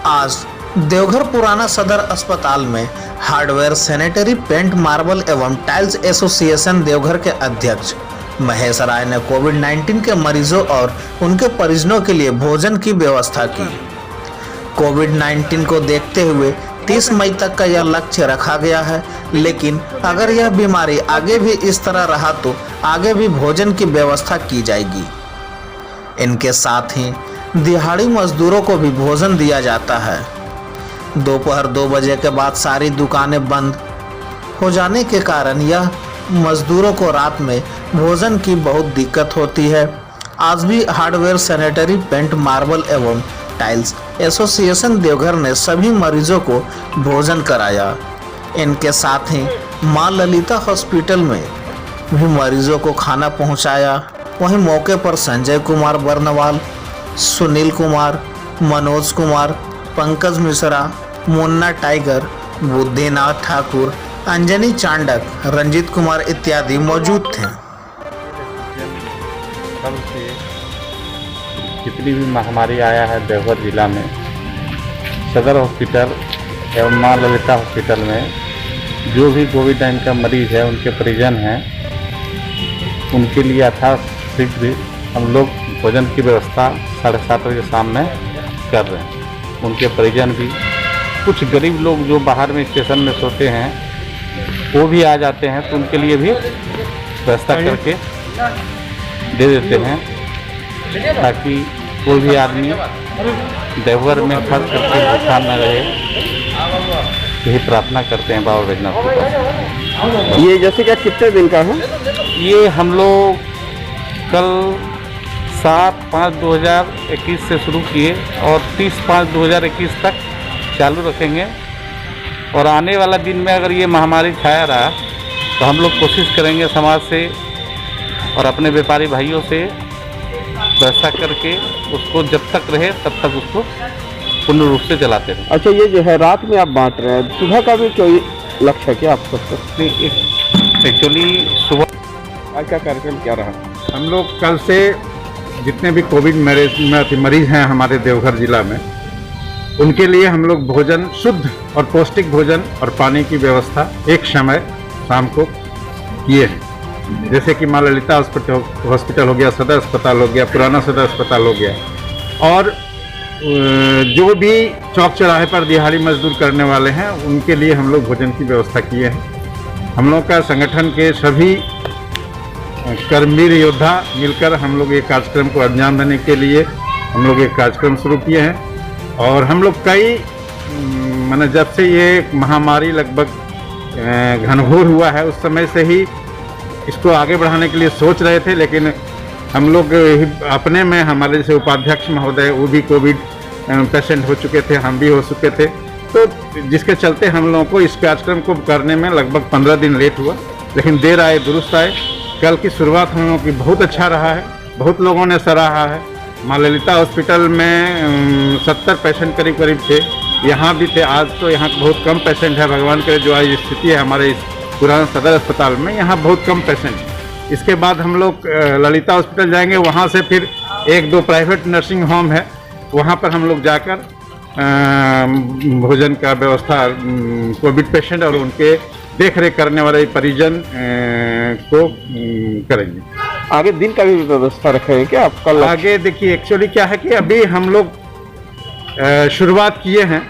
आज देवघर पुराना सदर अस्पताल में हार्डवेयर, सैनिटरी, पेंट, मार्बल एवं टाइल्स एसोसिएशन देवघर के अध्यक्ष महेश राय ने कोविड-19 के मरीजों और उनके परिजनों के लिए भोजन की व्यवस्था की। कोविड-19 को देखते हुए 30 मई तक का यह लक्ष्य रखा गया है, लेकिन अगर यह बीमारी आगे भी इस तरह रहा तो आगे भी भोजन की व्यवस्था की जाएगी। इनके साथ ही दिहाड़ी मजदूरों को भी भोजन दिया जाता है। दोपहर 2 बजे के बाद सारी दुकानें बंद हो जाने के कारण यह मजदूरों को रात में भोजन की बहुत दिक्कत होती है। आज भी हार्डवेयर, सैनिटरी, पेंट, मार्बल एवं टाइल्स एसोसिएशन देवघर ने सभी मरीजों को भोजन कराया। इनके साथ ही मां ललिता हॉस्पिटल में भी मरीजों को खाना पहुंचाया। वहीं मौके पर संजय कुमार बर्नवाल, सुनील कुमार, मनोज कुमार, पंकज मिश्रा, मुन्ना टाइगर, बुद्धिनाथ ठाकुर, अंजनी चांडक, रंजीत कुमार इत्यादि मौजूद थे। कल से जितनी भी महामारी आया है देवघर जिला में, सदर हॉस्पिटल एवं मां ललिता हॉस्पिटल में जो भी कोविड-19 का मरीज है, उनके परिजन हैं, उनके लिए यथाशीघ्र हम लोग भोजन की व्यवस्था 7:30 बजे शाम में कर रहे हैं। उनके परिजन भी, कुछ गरीब लोग जो बाहर में स्टेशन में सोते हैं वो भी आ जाते हैं, तो उनके लिए भी व्यवस्था करके दे देते हैं, ताकि कोई भी आदमी देवघर में फंस करके भूखा न रहे। यही प्रार्थना करते हैं बाबा बैजनाथ के पास। ये जैसे क्या कितने दिन का है? ये हम लोग कल 7/5/2021 से शुरू किए और 30/5/2021 तक चालू रखेंगे। और आने वाला दिन में अगर ये महामारी छाया रहा तो हम लोग कोशिश करेंगे समाज से और अपने व्यापारी भाइयों से व्यवस्था करके उसको जब तक रहे तब तक उसको पूर्ण रूप से चलाते रहें। अच्छा, ये जो है रात में आप बांट रहे हैं, सुबह का भी कोई लक्ष्य है क्या आपको? एक्चुअली सुबह आज का कार्यक्रम क्या रहा? हम लोग कल से जितने भी कोविड मरीज हैं हमारे देवघर जिला में, उनके लिए हम लोग भोजन, शुद्ध और पौष्टिक भोजन और पानी की व्यवस्था एक समय शाम को किए हैं। जैसे कि मां ललिता हॉस्पिटल हो गया, सदर अस्पताल हो गया, पुराना सदर अस्पताल हो गया, और जो भी चौक चौराहे पर दिहाड़ी मजदूर करने वाले हैं उनके लिए हम लोग भोजन की व्यवस्था किए हैं। हम लोग का संगठन के सभी कर्मवीर योद्धा मिलकर हम लोग एक कार्यक्रम को अंजाम देने के लिए हम लोग एक कार्यक्रम शुरू किए हैं। और हम लोग कई माने जब से ये महामारी लगभग घनघोर हुआ है उस समय से ही इसको आगे बढ़ाने के लिए सोच रहे थे, लेकिन हम लोग अपने में, हमारे जैसे उपाध्यक्ष महोदय वो भी कोविड पेशेंट हो चुके थे, हम भी हो चुके थे, तो जिसके चलते हम लोगों को इस कार्यक्रम को करने में लगभग 15 दिन लेट हुआ, लेकिन देर आए दुरुस्त आए। कल की शुरुआत हम लोगों की बहुत अच्छा रहा है, बहुत लोगों ने सराहा है। मां ललिता हॉस्पिटल में 70 पेशेंट करीब थे, यहाँ भी थे। आज तो यहाँ बहुत कम पेशेंट है, भगवान करे जो आज स्थिति है हमारे इस पुराना सदर अस्पताल में, यहाँ बहुत कम पेशेंट। इसके बाद हम लोग ललिता हॉस्पिटल जाएंगे, वहाँ से फिर 1-2 प्राइवेट नर्सिंग होम है, वहाँ पर हम लोग जाकर भोजन का व्यवस्था कोविड पेशेंट और उनके देख रेख करने वाले परिजन को करेंगे। आगे दिन का भी व्यवस्था रखेंगे क्या आप कल? आगे देखिए, एक्चुअली क्या है कि अभी हम लोग शुरुआत किए हैं,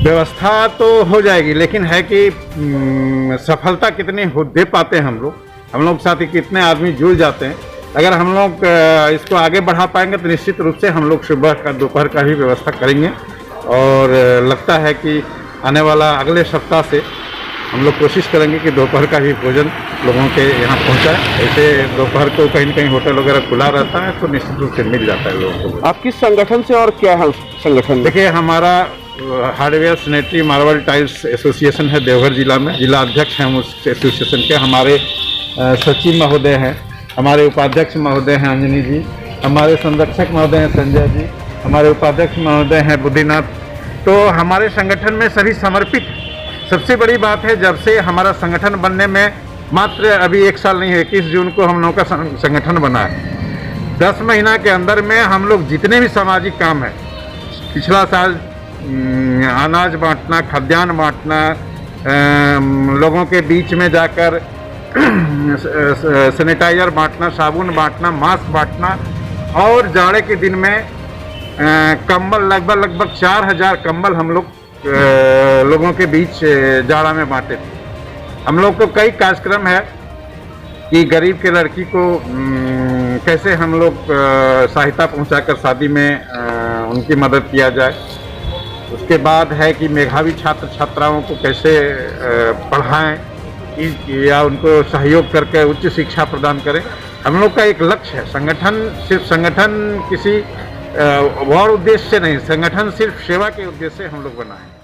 व्यवस्था तो हो जाएगी, लेकिन है कि सफलता कितनी दे पाते हैं हम लोग साथ ही कितने आदमी जुड़ जाते हैं। अगर हम लोग इसको आगे बढ़ा पाएंगे तो निश्चित रूप से हम लोग सुबह का, दोपहर का भी व्यवस्था करेंगे। और लगता है कि आने वाला अगले सप्ताह से हम लोग कोशिश करेंगे कि दोपहर का भी भोजन लोगों के यहाँ पहुँचाए। ऐसे दोपहर को कहीं न कहीं होटल वगैरह खुला रहता है तो निश्चित रूप से मिल जाता है लोगों को। आप किस संगठन से और क्या है संगठन? देखिए, हमारा hardware, sanitary, marble, tiles association है देवघर जिला में। जिला अध्यक्ष हैं उस एसोसिएशन के। हमारे सचिव महोदय हैं, हमारे उपाध्यक्ष महोदय हैं अंजनी जी, हमारे संरक्षक महोदय हैं संजय जी, हमारे उपाध्यक्ष महोदय हैं बुद्धिनाथ। तो हमारे संगठन में सभी समर्पित। सबसे बड़ी बात है, जब से हमारा संगठन बनने में मात्र अभी 1 साल नहीं है, 21 जून को हम लोगों का संगठन बना है। 10 महीना के अंदर में हम लोग जितने भी सामाजिक काम है पिछला साल अनाज बांटना, खाद्यान्न बांटना, लोगों के बीच में जाकर सैनिटाइजर बांटना, साबुन बांटना, मास्क बांटना और जाड़े के दिन में कंबल लगभग 4000 कंबल हम लोग लोगों के बीच जाड़ा में बांटे थे। हम लोग को कई कार्यक्रम है कि गरीब के लड़की को कैसे हम लोग सहायता पहुंचाकर शादी में उनकी मदद किया जाए। उसके बाद है कि मेधावी छात्र छात्राओं को कैसे पढ़ाएं या उनको सहयोग करके उच्च शिक्षा प्रदान करें। हम लोग का एक लक्ष्य है। संगठन सिर्फ संगठन किसी और उद्देश्य से नहीं, संगठन सिर्फ सेवा के उद्देश्य से हम लोग बनाए।